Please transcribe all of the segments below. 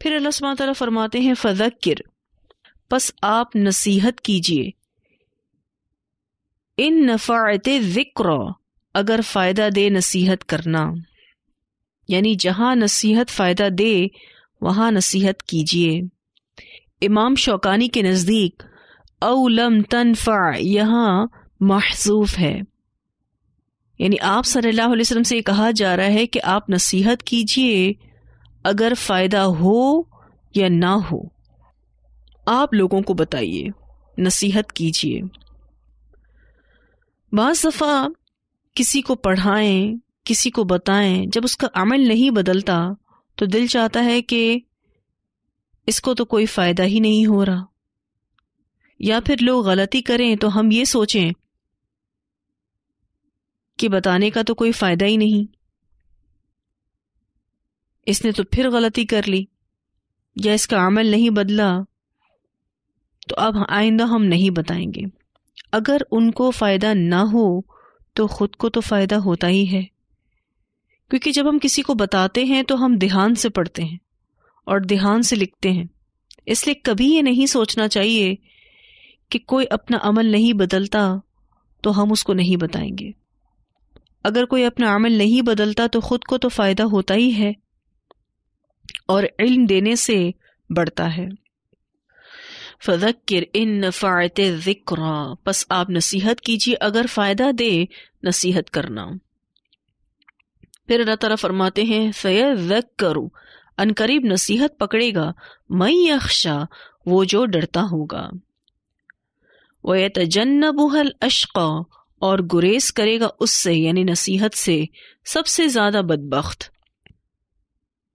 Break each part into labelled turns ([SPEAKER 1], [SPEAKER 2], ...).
[SPEAKER 1] پھر اللہ سبحانہ تعالیٰ فرماتے ہیں فذکر، پس آپ نصیحت کیجئے، ان نفعت الذکر، اگر فائدہ دے نصیحت کرنا، یعنی جہاں نصیحت فائدہ دے وہاں نصیحت کیجئے۔ امام شوکانی کے نزدیک او لم تنفع یہاں محذوف ہے، یعنی آپ صلی اللہ علیہ وسلم سے یہ کہا جا رہا ہے کہ آپ نصیحت کیجئے اگر فائدہ ہو یا نہ ہو، آپ لوگوں کو بتائیے، نصیحت کیجئے۔ بعض دفعہ کسی کو پڑھائیں، کسی کو بتائیں، جب اس کا عمل نہیں بدلتا تو دل چاہتا ہے کہ اس کو تو کوئی فائدہ ہی نہیں ہو رہا، یا پھر لوگ غلطی کریں تو ہم یہ سوچیں کہ بتانے کا تو کوئی فائدہ ہی نہیں، اس نے تو پھر غلطی کر لی، یا اس کا عمل نہیں بدلا تو اب آئندہ ہم نہیں بتائیں گے۔ اگر ان کو فائدہ نہ ہو تو خود کو تو فائدہ ہوتا ہی ہے، کیونکہ جب ہم کسی کو بتاتے ہیں تو ہم دھیان سے پڑھتے ہیں اور دھیان سے لکھتے ہیں، اس لیے کبھی یہ نہیں سوچنا چاہیے کہ کوئی اپنا عمل نہیں بدلتا تو ہم اس کو نہیں بتائیں گے۔ اگر کوئی اپنا عمل نہیں بدلتا تو خود کو تو فائدہ ہوتا ہی ہے اور علم دینے سے بڑھتا ہے۔ فذکر ان نفعت الذکریٰ، پس آپ نصیحت کیجیے اگر فائدہ دے نصیحت کرنا۔ پھر اللہ تعالیٰ فرماتے ہیں سیذکر، ان قریب نصیحت پکڑے گا، من یخشی، وہ جو ڈرتا ہوگا، ویتجنبها الاشقی، اور گریز کرے گا اس سے یعنی نصیحت سے سب سے زیادہ بدبخت۔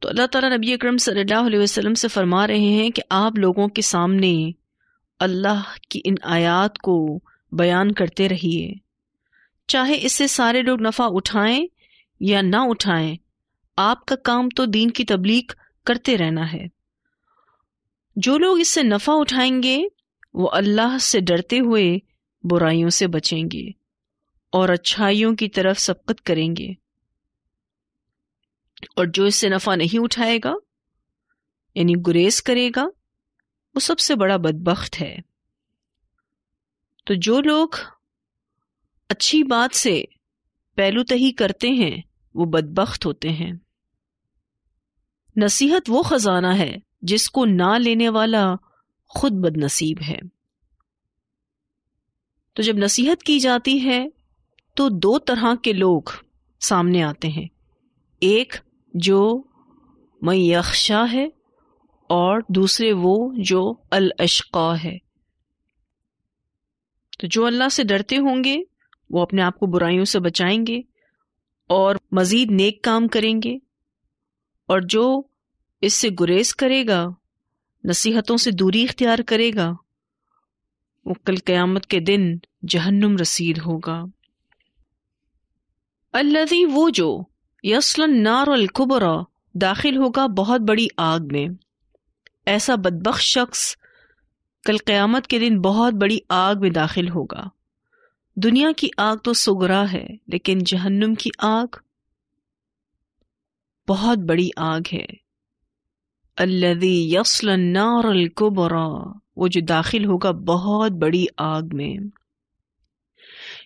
[SPEAKER 1] تو اللہ تعالیٰ نبی اکرم صلی اللہ علیہ وسلم سے فرما رہے ہیں کہ آپ لوگوں کے سامنے اللہ کی ان آیات کو بیان کرتے رہیے، چاہے اس سے سارے لوگ نفع اٹھائیں یا نہ اٹھائیں، آپ کا کام تو دین کی تبلیغ کرتے رہنا ہے۔ جو لوگ اس سے نفع اٹھائیں گے وہ اللہ سے ڈرتے ہوئے برائیوں سے بچیں گے اور اچھائیوں کی طرف سبقت کریں گے، اور جو اس سے نفع نہیں اٹھائے گا یعنی گریز کرے گا وہ سب سے بڑا بدبخت ہے۔ تو جو لوگ اچھی بات سے پہلو تہی کرتے ہیں وہ بدبخت ہوتے ہیں۔ نصیحت وہ خزانہ ہے جس کو نہ لینے والا خود بد نصیب ہے۔ تو جب نصیحت کی جاتی ہے تو دو طرح کے لوگ سامنے آتے ہیں، ایک جو من یخشی ہے اور دوسرے وہ جو الاشقا ہے۔ تو جو اللہ سے ڈرتے ہوں گے وہ اپنے آپ کو برائیوں سے بچائیں گے اور مزید نیک کام کریں گے، اور جو اس سے گریز کرے گا، نصیحتوں سے دوری اختیار کرے گا، وہ کل قیامت کے دن جہنم رسید ہوگا۔ الذی، وہ جو یصلی النار الکبریٰ، داخل ہوگا بہت بڑی آگ میں۔ ایسا بدبخت شخص کل قیامت کے دن بہت بڑی آگ میں داخل ہوگا۔ دنیا کی آگ تو صغرا ہے لیکن جہنم کی آگ بہت بڑی آگ ہے۔ الذی یصلی النار الکبریٰ، وہ جو داخل ہوگا بہت بڑی آگ میں۔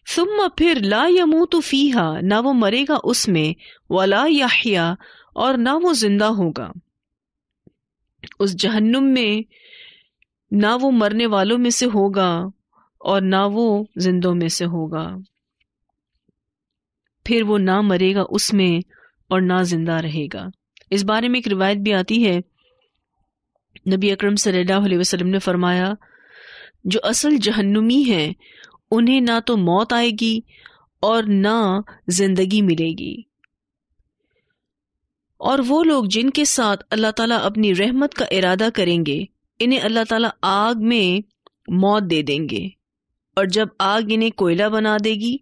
[SPEAKER 1] ثم، پھر لا یموت فیہا، نہ وہ مرے گا اس میں، ولا یحیا، اور نہ وہ زندہ ہوگا۔ اس جہنم میں نہ وہ مرنے والوں میں سے ہوگا اور نہ وہ زندوں میں سے ہوگا، پھر وہ نہ مرے گا اس میں اور نہ زندہ رہے گا۔ اس بارے میں ایک روایت بھی آتی ہے، نبی اکرم صلی اللہ علیہ وسلم نے فرمایا جو اصل جہنمی ہیں انہیں نہ تو موت آئے گی اور نہ زندگی ملے گی، اور وہ لوگ جن کے ساتھ اللہ تعالیٰ اپنی رحمت کا ارادہ کریں گے انہیں اللہ تعالیٰ آگ میں موت دے دیں گے، اور جب آگ انہیں کوئلہ بنا دے گی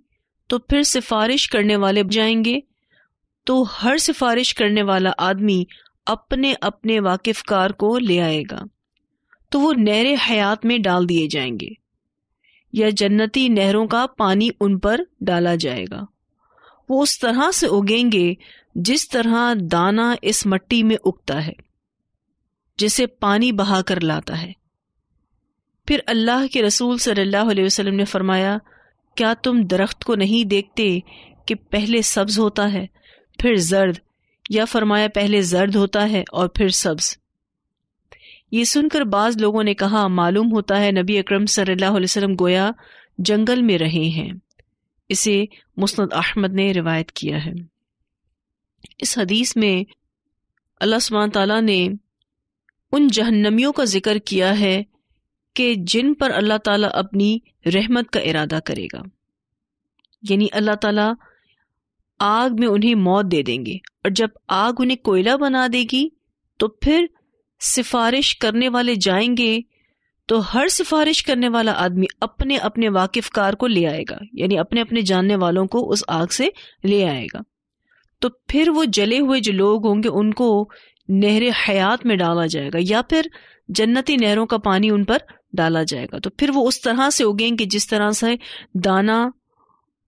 [SPEAKER 1] تو پھر سفارش کرنے والے جائیں گے، تو ہر سفارش کرنے والا آدمی اپنے اپنے واقف کار کو لے آئے گا، تو وہ نہر حیات میں ڈال دیے جائیں گے، یا جنتی نہروں کا پانی ان پر ڈالا جائے گا۔ وہ اس طرح سے اگیں گے جس طرح دانہ اس مٹی میں اگتا ہے، جسے پانی بہا کر لاتا ہے۔ پھر اللہ کے رسول صلی اللہ علیہ وسلم نے فرمایا، کیا تم درخت کو نہیں دیکھتے کہ پہلے سبز ہوتا ہے پھر زرد، یا فرمایا پہلے زرد ہوتا ہے اور پھر سبز۔ یہ سن کر بعض لوگوں نے کہا، معلوم ہوتا ہے نبی اکرم صلی اللہ علیہ وسلم گویا جنگل میں رہے ہیں۔ اسے مسند احمد نے روایت کیا ہے۔ اس حدیث میں اللہ سبحانہ تعالیٰ نے ان جہنمیوں کا ذکر کیا ہے کہ جن پر اللہ تعالیٰ اپنی رحمت کا ارادہ کرے گا، یعنی اللہ تعالیٰ آگ میں انہیں موت دے دیں گے، اور جب آگ انہیں کوئلہ بنا دے گی تو پھر سفارش کرنے والے جائیں گے، تو ہر سفارش کرنے والا آدمی اپنے اپنے واقف کار کو لے آئے گا، یعنی اپنے اپنے جاننے والوں کو اس آگ سے لے آئے گا۔ تو پھر وہ جلے ہوئے جو لوگ ہوں گے ان کو نہر حیات میں ڈالا جائے گا، یا پھر جنتی نہروں کا پانی ان پر ڈالا جائے گا۔ تو پھر وہ اس طرح سے اگیں گے جس طرح سے دانا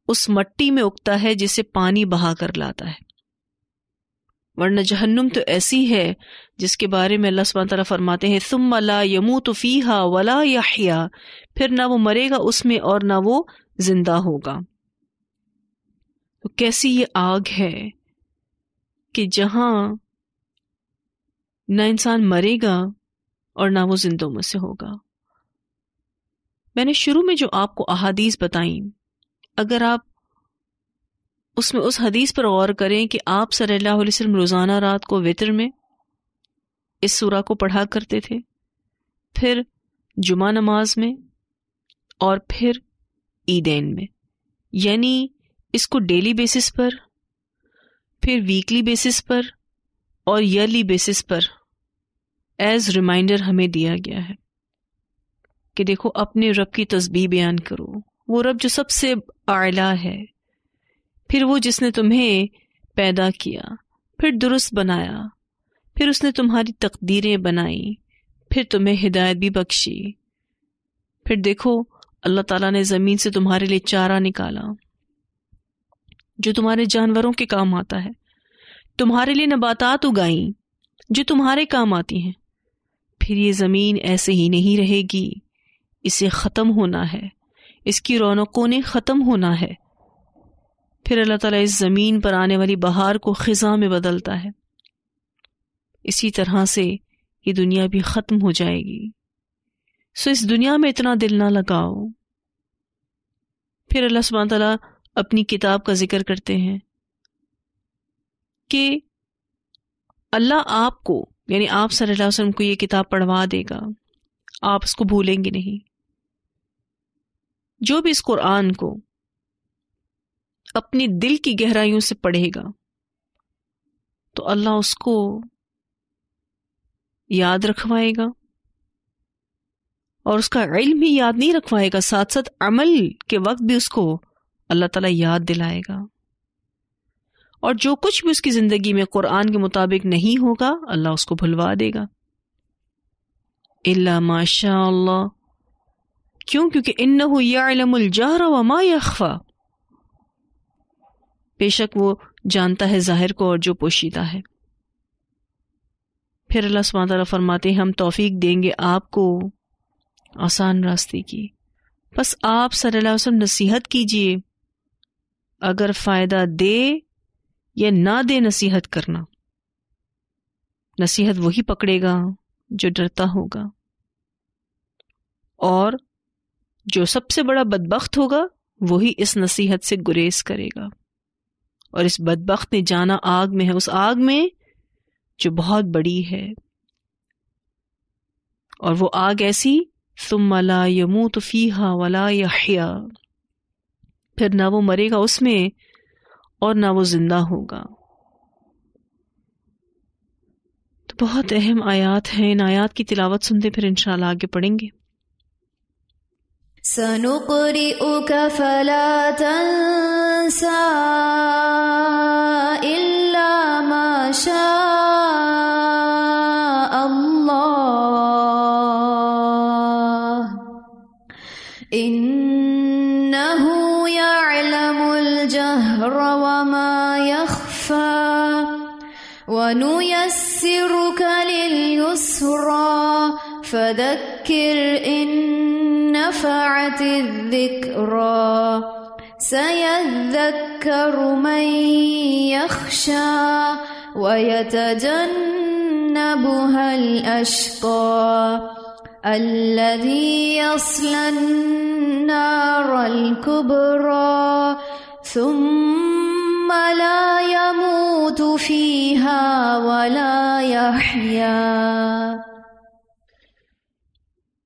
[SPEAKER 1] اس مٹی میں اگتا ہے جسے پانی بہا کر لاتا ہے۔ ورنہ جہنم تو ایسی ہے جس کے بارے میں اللہ سبحانہ تعالیٰ فرماتے ہیں، ثم لا يموت فیہا ولا یحیا، پھر نہ وہ مرے گا اس میں اور نہ وہ زندہ ہوگا۔ تو کیسی یہ آگ ہے کہ جہاں نہ انسان مرے گا اور نہ وہ زندوں میں سے ہوگا۔ میں نے شروع میں جو آپ کو احادیث بتائیں، اگر آپ اس میں اس حدیث پر غور کریں کہ آپ صلی اللہ علیہ وسلم روزانہ رات کو وتر میں اس سورہ کو پڑھا کرتے تھے، پھر جمعہ نماز میں، اور پھر عیدین میں، یعنی اس کو ڈیلی بیسس پر، پھر ویکلی بیسس پر اور ایئرلی بیسس پر ایز ریمائنڈر ہمیں دیا گیا ہے کہ دیکھو اپنے رب کی تسبیح بیان کرو، وہ رب جو سب سے اعلیٰ ہے، پھر وہ جس نے تمہیں پیدا کیا، پھر درست بنایا، پھر اس نے تمہاری تقدیریں بنائی، پھر تمہیں ہدایت بھی بخشی، پھر دیکھو اللہ تعالیٰ نے زمین سے تمہارے لیے چارہ نکالا جو تمہارے جانوروں کے کام آتا ہے، تمہارے لیے نباتات اگائیں جو تمہارے کام آتی ہیں، پھر یہ زمین ایسے ہی نہیں رہے گی، اسے ختم ہونا ہے، اس کی رونقوں نے ختم ہونا ہے، پھر اللہ تعالیٰ اس زمین پر آنے والی بہار کو خزاں میں بدلتا ہے، اسی طرح سے یہ دنیا بھی ختم ہو جائے گی، سو اس دنیا میں اتنا دل نہ لگاؤ۔ پھر اللہ سبحانہ تعالیٰ اپنی کتاب کا ذکر کرتے ہیں کہ اللہ آپ کو، یعنی آپ صلی اللہ علیہ وسلم کو یہ کتاب پڑھوا دے گا، آپ اس کو بھولیں گے نہیں۔ جو بھی اس قرآن کو اپنی دل کی گہرائیوں سے پڑھے گا تو اللہ اس کو یاد رکھوائے گا، اور اس کا علم ہی یاد نہیں رکھوائے گا، ساتھ ساتھ عمل کے وقت بھی اس کو اللہ تعالیٰ یاد دلائے گا، اور جو کچھ بھی اس کی زندگی میں قرآن کے مطابق نہیں ہوگا اللہ اس کو بھلوا دے گا، الا ما شاء اللہ۔ کیوں؟ کیونکہ انہ یعلم الجہر وما یخفی، بے شک وہ جانتا ہے ظاہر کو اور جو پوشیدہ ہے۔ پھر اللہ سبحانہ تعالیٰ فرماتے ہیں ہم توفیق دیں گے آپ کو آسان راستے کی، بس آپ صلی اللہ علیہ وسلم نصیحت کیجئے، اگر فائدہ دے یا نہ دے نصیحت کرنا، نصیحت وہی پکڑے گا جو ڈرتا ہوگا، اور جو سب سے بڑا بدبخت ہوگا وہی اس نصیحت سے گریز کرے گا، اور اس بدبخت نے جانا آگ میں ہے، اس آگ میں جو بہت بڑی ہے، اور وہ آگ ایسی ثم لا يموت فیہا ولا یحیا، پھر نہ وہ مرے گا اس میں اور نہ وہ زندہ ہوگا۔ تو بہت اہم آیات ہیں، ان آیات کی تلاوت سنتے پھر انشاءاللہ آگے پڑھیں گے۔
[SPEAKER 2] سنقرئک فلا تنسى إلا ما شاء الله إنه يعلم الجهر وما يخفى وَنُيَسِّرُكَ لِلْيُسْرَى فَذَكِّرْ إِن نَّفَعَتِ الذِّكْرَى سَيَذَّكَّرُ مَن يَخْشَى وَيَتَجَنَّبُهَا الْأَشْقَى الَّذِي يَصْلَى النَّارَ الْكُبْرَى ثُمَّ لَا يَمُوتُ فِيهَا وَلَا يَحْيَا۔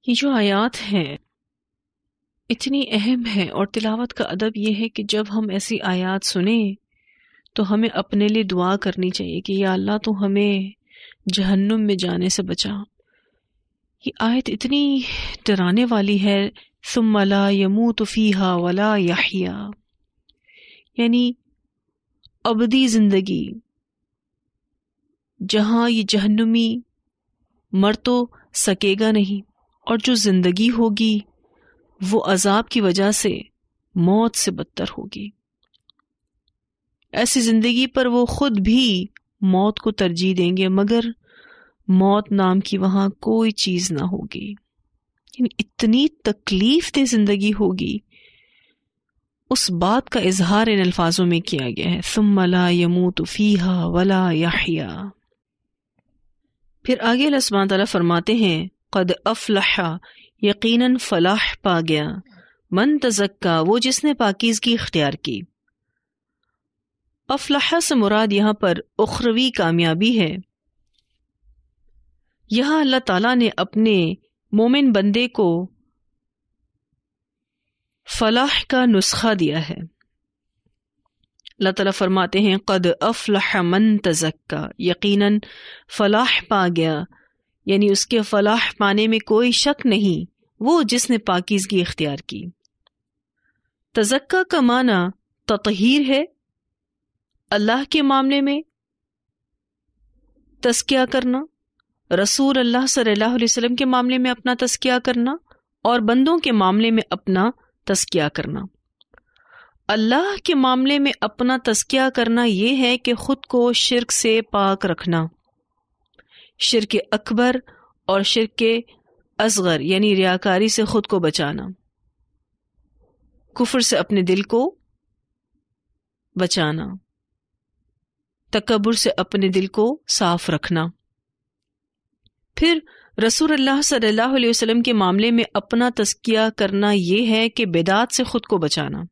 [SPEAKER 1] یہ جو آیات ہیں اتنی اہم ہے، اور تلاوت کا ادب یہ ہے کہ جب ہم ایسی آیات سنیں تو ہمیں اپنے لیے دعا کرنی چاہیے کہ یا اللہ تو ہمیں جہنم میں جانے سے بچا۔ یہ آیت اتنی ڈرانے والی ہے، ثم لا يموت فیہا ولا یحیا، یعنی ابدی زندگی، جہاں یہ جہنمی مر تو سکے گا نہیں، اور جو زندگی ہوگی وہ عذاب کی وجہ سے موت سے بدتر ہوگی۔ ایسی زندگی پر وہ خود بھی موت کو ترجیح دیں گے، مگر موت نام کی وہاں کوئی چیز نہ ہوگی، یعنی اتنی تکلیف دہ زندگی ہوگی۔ اس بات کا اظہار ان الفاظوں میں کیا گیا ہے، ثم لا يموت فیہا ولا یحیا۔ پھر آگے اللہ سبحانہ تعالیٰ فرماتے ہیں قد افلح، یقیناً فلاح پا گیا، من تزکا، وہ جس نے پاکیزگی اختیار کی۔ افلح سے مراد یہاں پر اخروی کامیابی ہے۔ یہاں اللہ تعالیٰ نے اپنے مومن بندے کو فلاح کا نسخہ دیا ہے۔ اللہ تعالیٰ فرماتے ہیں قد افلح من تزکا، یقیناً فلاح پا گیا، یعنی اس کے فلاح پانے میں کوئی شک نہیں، وہ جس نے پاکیزگی اختیار کی۔ تزکا کا معنی تطہیر ہے، اللہ کے معاملے میں تزکیہ کرنا، رسول اللہ صلی اللہ علیہ وسلم کے معاملے میں اپنا تزکیہ کرنا، اور بندوں کے معاملے میں اپنا تزکیہ کرنا۔ اللہ کے معاملے میں اپنا تزکیہ کرنا یہ ہے کہ خود کو شرک سے پاک رکھنا، شرک اکبر اور شرک اصغر یعنی ریاکاری سے خود کو بچانا، کفر سے اپنے دل کو بچانا، تکبر سے اپنے دل کو صاف رکھنا۔ پھر رسول اللہ صلی اللہ علیہ وسلم کے معاملے میں اپنا تزکیہ کرنا یہ ہے کہ بدعات سے خود کو بچانا،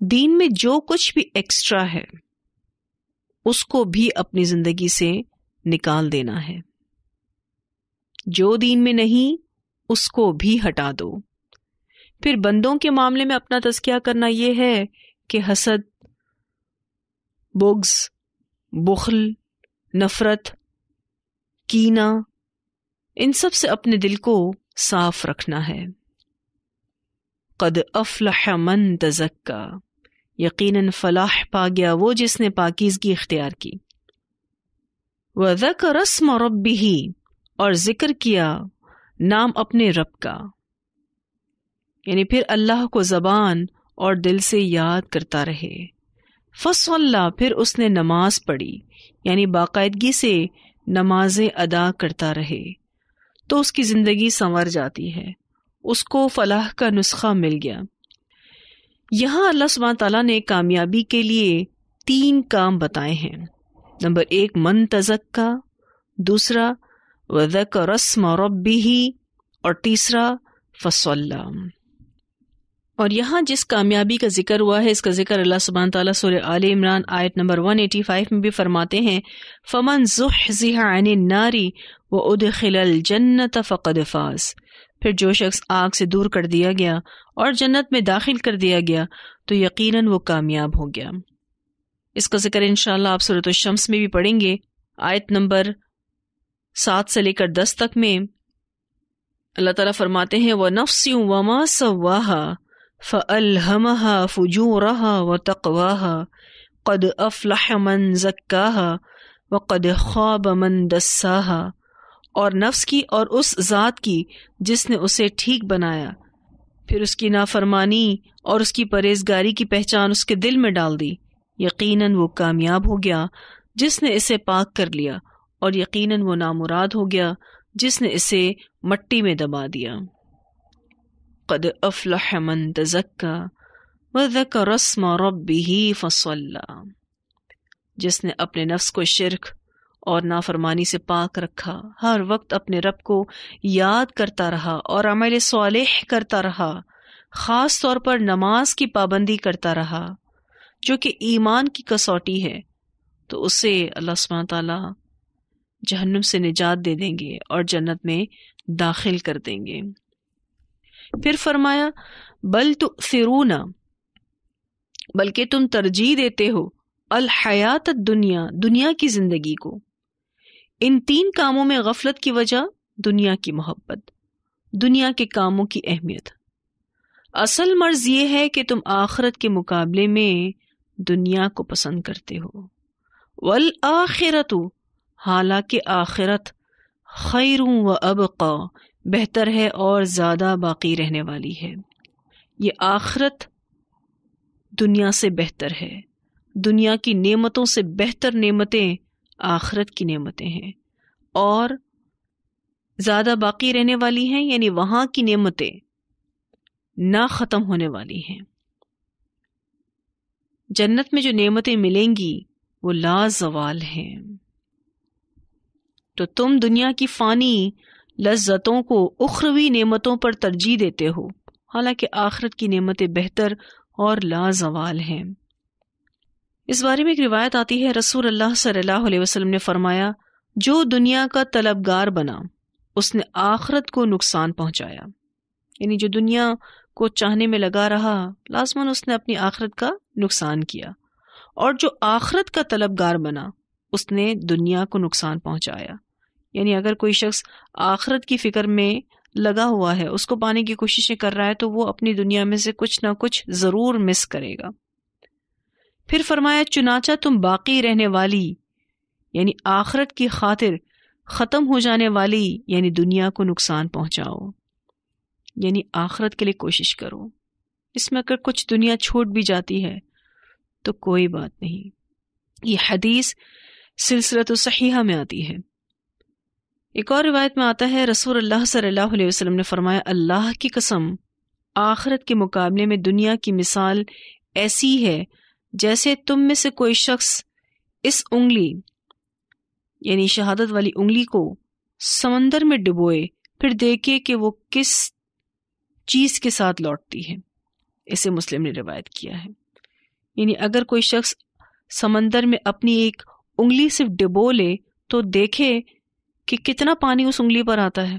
[SPEAKER 1] دین میں جو کچھ بھی ایکسٹرا ہے اس کو بھی اپنی زندگی سے نکال دینا ہے، جو دین میں نہیں اس کو بھی ہٹا دو۔ پھر بندوں کے معاملے میں اپنا تزکیہ کرنا یہ ہے کہ حسد، بغض، بخل، نفرت، کینہ، ان سب سے اپنے دل کو صاف رکھنا ہے۔ قد افلح من تزکا، یقیناً فلاح پا گیا وہ جس نے پاکیزگی اختیار کی۔ وذکر اسم ربہ، اور ذکر کیا نام اپنے رب کا، یعنی پھر اللہ کو زبان اور دل سے یاد کرتا رہے۔ فصلی، پھر اس نے نماز پڑھی، یعنی باقاعدگی سے نمازیں ادا کرتا رہے تو اس کی زندگی سنور جاتی ہے، اس کو فلاح کا نسخہ مل گیا۔ یہاں اللہ سبحانہ تعالیٰ نے کامیابی کے لیے 3 کام بتائے ہیں۔ نمبر 1 من تزکا، دوسرا وذکر اسم ربہ، اور تیسرا فصلی۔ اور یہاں جس کامیابی کا ذکر ہوا ہے اس کا ذکر اللہ سبحانہ تعالیٰ سورہ آل عمران آیت نمبر 185 میں بھی فرماتے ہیں فَمَنْ زُحْزِحَ عَنِ النَّارِ وَأُدْخِلَ الْجَنَّةَ فَقَدْ فَازَ، پھر جو شخص آگ سے دور کر دیا گیا اور جنت میں داخل کر دیا گیا تو یقیناً وہ کامیاب ہو گیا۔ اس کا ذکر انشاءاللہ آپ سورۃ الشمس میں بھی پڑھیں گے، آیت نمبر 7 سے لے کر 10 تک میں اللہ تعالیٰ فرماتے ہیں وَنَفْسٍ وَمَا سَوَّاهَا فَأَلْهَمَهَا فُجُورَهَا وَتَقْوَاهَا قَدْ أَفْلَحَ مَنْ زَكَّاهَا وَقَدْ خَابَ مَنْ دَسَّاهَا، اور نفس کی اور اس ذات کی جس نے اسے ٹھیک بنایا، پھر اس کی نافرمانی اور اس کی پرہیزگاری کی پہچان اس کے دل میں ڈال دی، یقیناً وہ کامیاب ہو گیا جس نے اسے پاک کر لیا، اور یقیناً وہ نامراد ہو گیا جس نے اسے مٹی میں دبا دیا۔ قد افلح من تزکا وذکر اسم ربہ فصلی، جس نے اپنے نفس کو شرک اور نافرمانی سے پاک رکھا، ہر وقت اپنے رب کو یاد کرتا رہا اور عمل صالح کرتا رہا، خاص طور پر نماز کی پابندی کرتا رہا جو کہ ایمان کی کسوٹی ہے، تو اسے اللہ سبحانہ تعالیٰ جہنم سے نجات دے دیں گے اور جنت میں داخل کر دیں گے۔ پھر فرمایا بل تؤثرون، بلکہ تم ترجیح دیتے ہو الحیات الدنیا، دنیا کی زندگی کو۔ ان تین کاموں میں غفلت کی وجہ دنیا کی محبت، دنیا کے کاموں کی اہمیت۔ اصل مرض یہ ہے کہ تم آخرت کے مقابلے میں دنیا کو پسند کرتے ہو۔ والآخرۃ، حالانکہ آخرت خیر و ابقا، بہتر ہے اور زیادہ باقی رہنے والی ہے۔ یہ آخرت دنیا سے بہتر ہے، دنیا کی نعمتوں سے بہتر نعمتیں آخرت کی نعمتیں ہیں، اور زیادہ باقی رہنے والی ہیں، یعنی وہاں کی نعمتیں نہ ختم ہونے والی ہیں۔ جنت میں جو نعمتیں ملیں گی وہ لا زوال ہیں۔ تو تم دنیا کی فانی لذتوں کو اخروی نعمتوں پر ترجیح دیتے ہو، حالانکہ آخرت کی نعمتیں بہتر اور لا زوال ہیں۔ اس بارے میں ایک روایت آتی ہے، رسول اللہ صلی اللہ علیہ وسلم نے فرمایا، جو دنیا کا طلبگار بنا اس نے آخرت کو نقصان پہنچایا، یعنی جو دنیا کو چاہنے میں لگا رہا لازماً اس نے اپنی آخرت کا نقصان کیا، اور جو آخرت کا طلبگار بنا اس نے دنیا کو نقصان پہنچایا۔ یعنی اگر کوئی شخص آخرت کی فکر میں لگا ہوا ہے، اس کو پانے کی کوششیں کر رہا ہے، تو وہ اپنی دنیا میں سے کچھ نہ کچھ ضرور مس کرے گا۔ پھر فرمایا چنانچہ تم باقی رہنے والی یعنی آخرت کی خاطر ختم ہو جانے والی یعنی دنیا کو نقصان پہنچاؤ، یعنی آخرت کے لیے کوشش کرو۔ اس میں اگر کچھ دنیا چھوٹ بھی جاتی ہے تو کوئی بات نہیں۔ یہ حدیث سلسلۃ الصحیحہ میں آتی ہے۔ ایک اور روایت میں آتا ہے، رسول اللہ صلی اللہ علیہ وسلم نے فرمایا، اللہ کی قسم آخرت کے مقابلے میں دنیا کی مثال ایسی ہے جیسے تم میں سے کوئی شخص اس انگلی یعنی شہادت والی انگلی کو سمندر میں ڈبوئے، پھر دیکھے کہ وہ کس چیز کے ساتھ لوٹتی ہے۔ اسے مسلم نے روایت کیا ہے۔ یعنی اگر کوئی شخص سمندر میں اپنی ایک انگلی صرف ڈبو لے تو دیکھے کہ کتنا پانی اس انگلی پر آتا ہے۔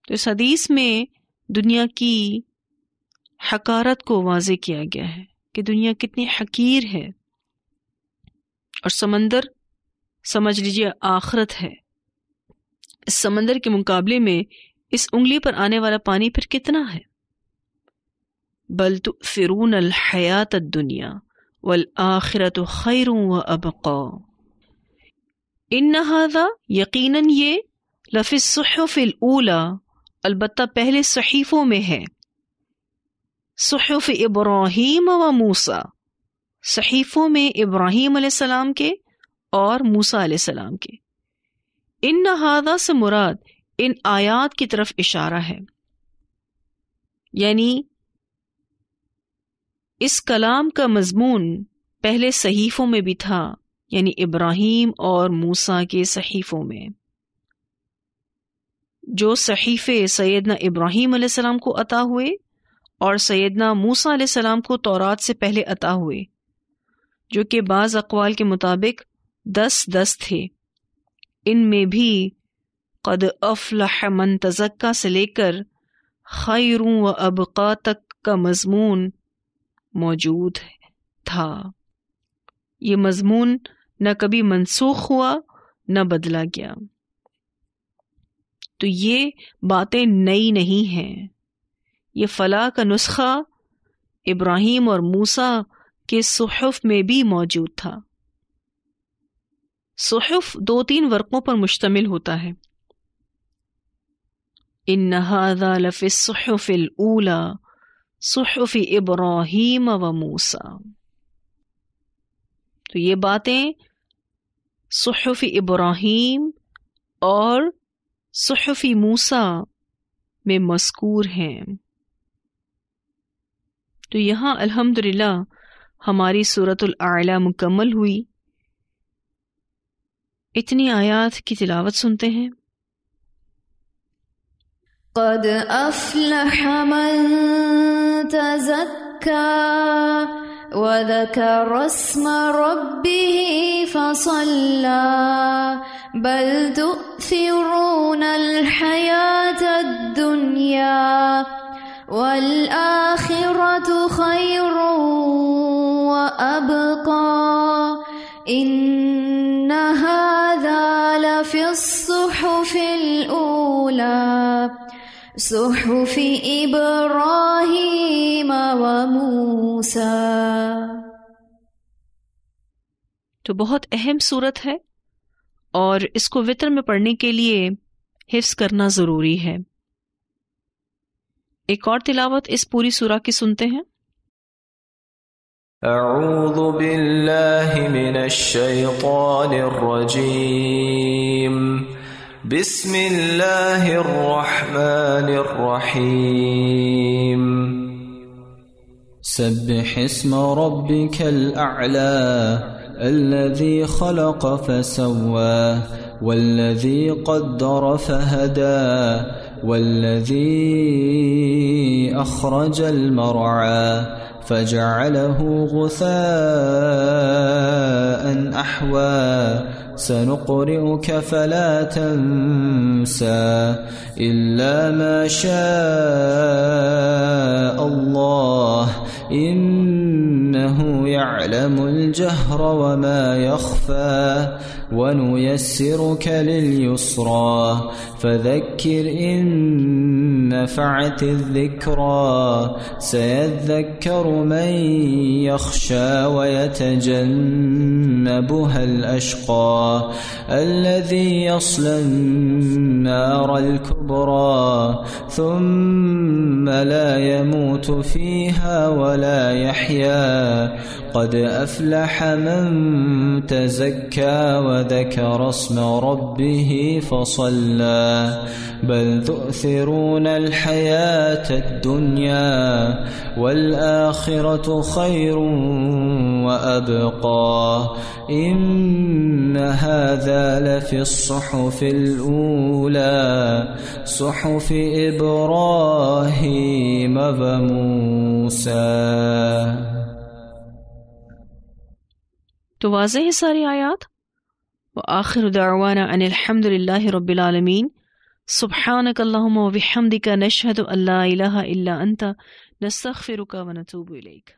[SPEAKER 1] تو اس حدیث میں دنیا کی حقارت کو واضح کیا گیا ہے کہ دنیا کتنی حقیر ہے، اور سمندر سمجھ لیجیے آخرت ہے۔ اس سمندر کے مقابلے میں اس انگلی پر آنے والا پانی پھر کتنا ہے؟ بل تؤثرون الحیات الدنیا والآخرۃ خیر وابقا ان ھذا، یقیناً یہ لفی الصحف الاولی، البتہ پہلے صحیفوں میں ہے، صحف ابراہیم و موسیٰ، صحیفوں میں ابراہیم علیہ السلام کے اور موسیٰ علیہ السلام کے۔ ان ھذا سے مراد ان آیات کی طرف اشارہ ہے، یعنی اس کلام کا مضمون پہلے صحیفوں میں بھی تھا، یعنی ابراہیم اور موسیٰ کے صحیفوں میں۔ جو صحیفے سیدنا ابراہیم علیہ السلام کو عطا ہوئے اور سیدنا موسیٰ علیہ السلام کو تورات سے پہلے عطا ہوئے، جو کہ بعض اقوال کے مطابق 10 تھے، ان میں بھی قد افلح من تزکا سے لے کر خیر و ابقا تک کا مضمون موجود تھا۔ یہ مضمون نہ کبھی منسوخ ہوا نہ بدلا گیا۔ تو یہ باتیں نئی نہیں ہیں، یہ فلاح کا نسخہ ابراہیم اور موسیٰ کے صحف میں بھی موجود تھا۔ صحف 2-3 ورقوں پر مشتمل ہوتا ہے۔ ان ھذا لفی الصحف الاولی صحف ابراہیم و موسیٰ۔ تو یہ باتیں صحف ابراہیم اور صحف موسیٰ میں مذکور ہیں۔ تو یہاں الحمدللہ ہماری سورۃ الاعلی مکمل ہوئی۔ اتنی آیات کی تلاوت سنتے ہیں۔
[SPEAKER 2] قد افلح من تزکا وذکر اسم ربه فصلی بل تؤثرون الحیاة الدنیا والآخرة خیر وأبقى ان هذا لفی الصحف الأولى صحف ابراہیم وموسیٰ۔
[SPEAKER 1] تو بہت اہم صورت ہے اور اس کو وتر میں پڑھنے کے لیے حفظ کرنا ضروری ہے۔ ایک اور تلاوت اس پوری سورہ کی سنتے ہیں۔
[SPEAKER 3] اعوذ باللہ من الشیطان الرجیم، بسم اللہ الرحمن الرحیم،
[SPEAKER 4] سبح اسم ربک الاعلی الذی خلق فسوى والذی قدر فهدى والذی اخرج المرعى فجعله غثاء احوى سنقرئك فلا تنسى إلا ما شاء الله إنه يعلم الجهر وما يخفى ونيسرك لليسرى فذكر إن نفعت الذكرى سيذكر من يخشى ويتجنبها الأشقى الذي يصلى النار الكبرى ثم لا يموت فيها ولا يحيا قد أفلح من تزكى وذكر اسم ربه فصلى بل تؤثرون الحياة الدنيا والآخرة خير وأبقى إن هذا لفي الصحف الأولى صحف إبراهيم وموسى۔
[SPEAKER 1] تو واضح ہے ساری آیات۔ وآخر دعوانا ان الحمد للہ رب العالمین، سبحانک اللہم وبحمدک نشہد ان لا الہ الا انت نستغفرک ونتوب الیک۔